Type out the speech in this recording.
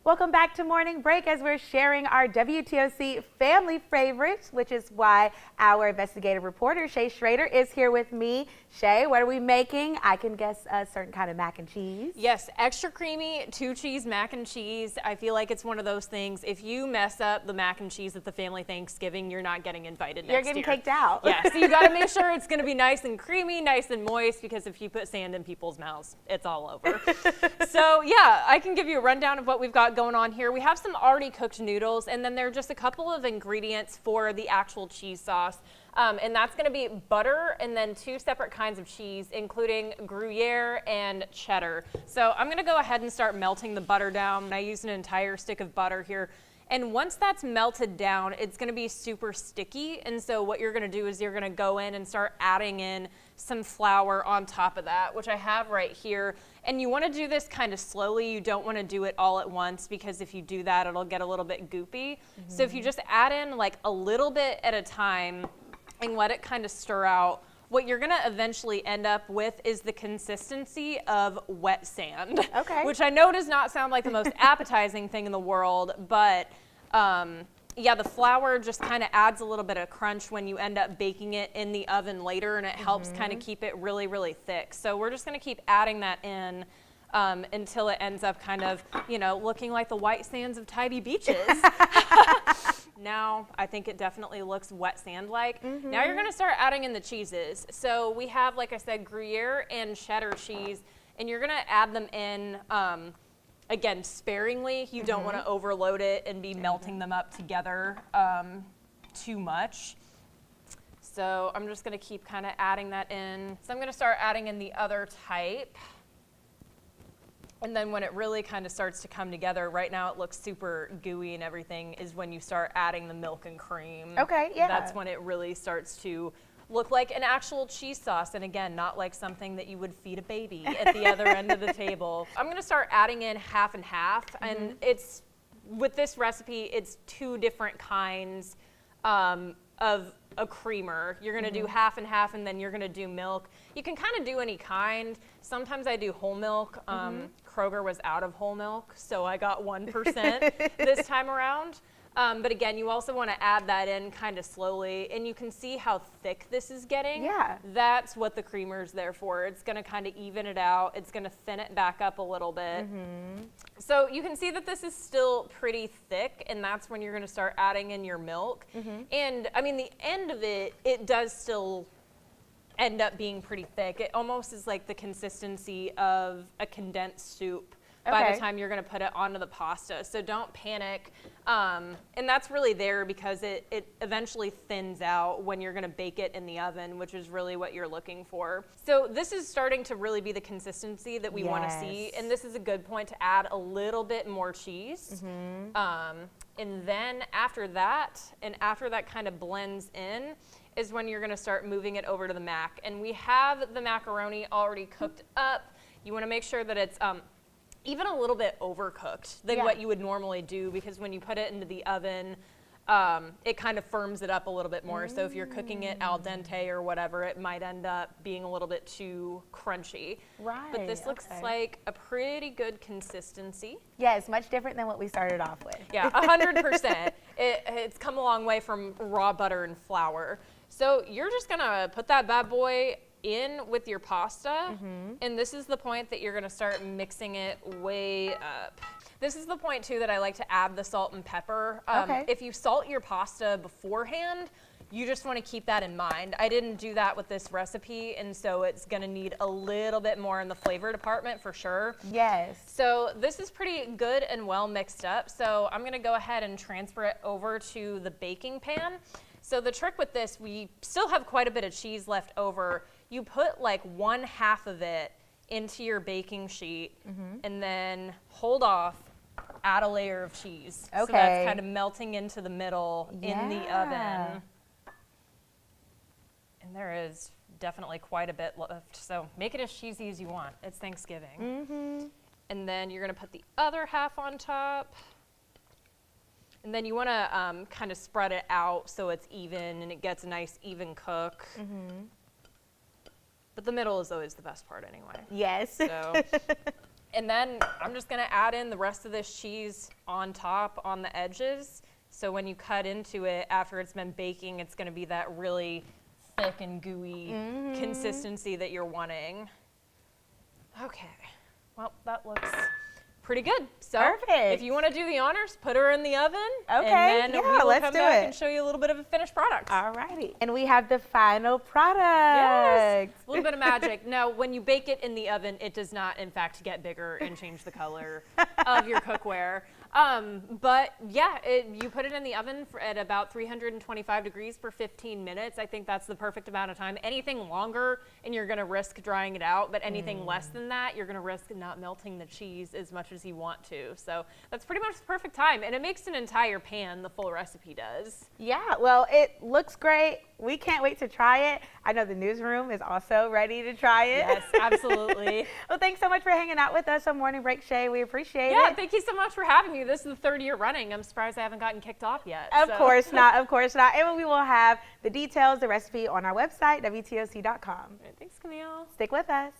Welcome back to Morning Break as we're sharing our WTOC family favorites, which is why our investigative reporter, Shay Schrader, is here with me. Shay, what are we making? I can guess a certain kind of mac and cheese. Yes, extra creamy, 2-cheese mac and cheese. I feel like it's one of those things, if you mess up the mac and cheese at the family Thanksgiving, you're not getting invited next year. You're getting kicked out. Yeah, so you gotta make sure it's gonna be nice and creamy, nice and moist, because if you put sand in people's mouths, it's all over. So yeah, I can give you a rundown of what we've got going on here. We have some already cooked noodles, and then there are just a couple of ingredients for the actual cheese sauce. And that's going to be butter and then 2 separate kinds of cheese, including Gruyere and cheddar. So I'm going to go ahead and start melting the butter down. I used an entire stick of butter here. And once that's melted down, it's going to be super sticky. And so what you're going to do is you're going to go in and start adding in some flour on top of that, which I have right here. And you want to do this kind of slowly. You don't want to do it all at once, because if you do that, it'll get a little bit goopy. So if you just add in like a little bit at a time and let it kind of stir out, what you're gonna eventually end up with is the consistency of wet sand. Okay. Which I know does not sound like the most appetizing thing in the world, but yeah, the flour just kind of adds a little bit of crunch when you end up baking it in the oven later, and it helps kind of keep it really, really thick. So we're just gonna keep adding that in until it ends up kind of, you know, looking like the white sands of Tybee beaches. Now, I think it definitely looks wet sand-like. Now you're gonna start adding in the cheeses. So we have, like I said, Gruyere and cheddar cheese, and you're gonna add them in, again, sparingly. You don't wanna overload it and be melting them up together too much. So I'm just gonna keep kind of adding that in. So I'm gonna start adding in the other type. And then when it really kind of starts to come together, right now it looks super gooey and everything, is when you start adding the milk and cream. Okay, yeah. That's when it really starts to look like an actual cheese sauce. And again, not like something that you would feed a baby at the other end of the table. I'm gonna start adding in half and half. And it's, with this recipe, it's 2 different kinds of a creamer. You're gonna do half and half, and then you're gonna do milk. You can kind of do any kind. Sometimes I do whole milk. Kroger was out of whole milk, so I got 1% this time around. But again, you also want to add that in kind of slowly, and you can see how thick this is getting. Yeah. That's what the creamer is there for. It's going to kind of even it out. It's going to thin it back up a little bit. So you can see that this is still pretty thick, and that's when you're going to start adding in your milk. And I mean, the end of it, it does still end up being pretty thick. It almost is like the consistency of a condensed soup by the time you're gonna put it onto the pasta. So don't panic. And that's really there because it eventually thins out when you're gonna bake it in the oven, which is really what you're looking for. So this is starting to really be the consistency that we wanna see. And this is a good point to add a little bit more cheese. And then after that, and after that kind of blends in, is when you're gonna start moving it over to the mac. And we have the macaroni already cooked up. You wanna make sure that it's even a little bit overcooked than what you would normally do, because when you put it into the oven, it kind of firms it up a little bit more. So if you're cooking it al dente or whatever, it might end up being a little bit too crunchy. Right. But this looks like a pretty good consistency. Yes, much different than what we started off with. Yeah, 100%. It's come a long way from raw butter and flour. So you're just gonna put that bad boy in with your pasta, and this is the point that you're gonna start mixing it way up. This is the point too that I like to add the salt and pepper. If you salt your pasta beforehand, you just wanna keep that in mind. I didn't do that with this recipe, and so it's gonna need a little bit more in the flavor department for sure. Yes. So this is pretty good and well mixed up. So I'm gonna go ahead and transfer it over to the baking pan. So the trick with this, we still have quite a bit of cheese left over. You put like 1/2 of it into your baking sheet and then hold off, add a layer of cheese. So that's kind of melting into the middle in the oven. And there is definitely quite a bit left. So make it as cheesy as you want. It's Thanksgiving. And then you're gonna put the other half on top. And then you wanna kind of spread it out so it's even and it gets a nice even cook. But the middle is always the best part anyway. Yes. So, And then I'm just gonna add in the rest of this cheese on top on the edges. So when you cut into it after it's been baking, it's gonna be that really thick and gooey consistency that you're wanting. Okay, well, that looks pretty good. So Perfect. if you wanna do the honors, put her in the oven. Okay, And then yeah, we will let's come do back it. and show you a little bit of a finished product. Alrighty. And we have the final product. Yes, a little bit of magic. Now, when you bake it in the oven, it does not, in fact, get bigger and change the color of your cookware. But yeah, you put it in the oven at about 325 degrees for 15 minutes. I think that's the perfect amount of time. Anything longer, and you're gonna risk drying it out, but anything less than that, you're gonna risk not melting the cheese as much as you want to. So that's pretty much the perfect time, and it makes an entire pan, the full recipe does. Yeah, well, it looks great. We can't wait to try it. I know the newsroom is also ready to try it. Yes, absolutely. Well, thanks so much for hanging out with us on Morning Break, Shay. We appreciate Yeah, it. thank you so much for having me. This is the 3rd year running. I'm surprised I haven't gotten kicked off yet. Of so. course not, of course not. And we will have the details, the recipe on our website, WTOC.com. Thanks, Camille. Stick with us.